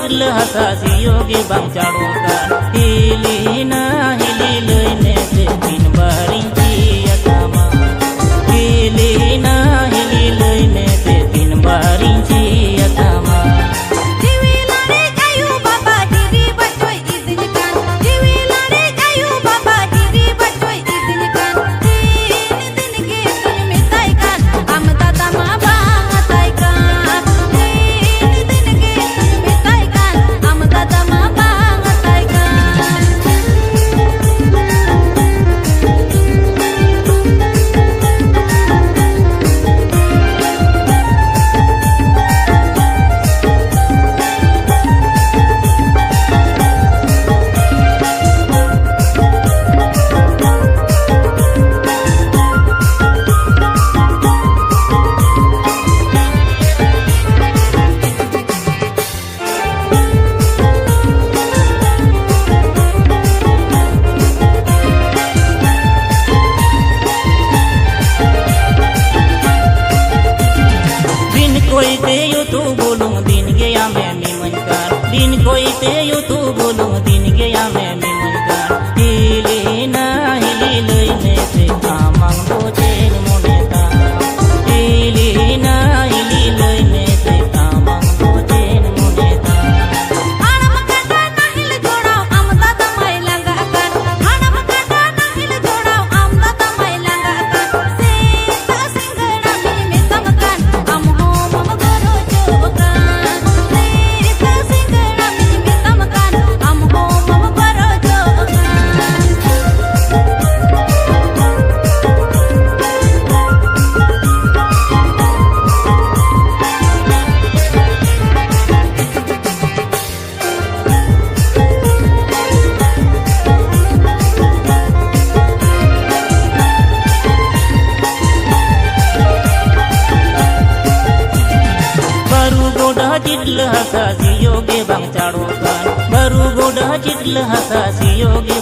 chiral हसा सियोगे बांचाड़ो का हिली ना हिली लइने ते दिन बारिंची अकामा हिली ना हिली लइने ते दिन बारिंची अकामा कोई ते यू तू बोलूं दिन गया मैं मिमनकार दिन कोई ते यू तू बोलूं दिन गया मैं मिमनकार हिली ना हिली लइने ते कामंग बोचेन मोनेता हिली ना हिली लइने ते कामंग बोचेन मोनेता आनम काटा नाहिल जोड़ाव आमदा तमाय लंगा कर आनम काटा नाहिल जोड़ाव आमदा तमाय लंगा कर सीता सिंगड़ा में तमकान हम हो चिरल हसा सियोगे बांचाड़ो का बरू गोड़ा चिरल हसा सियोगे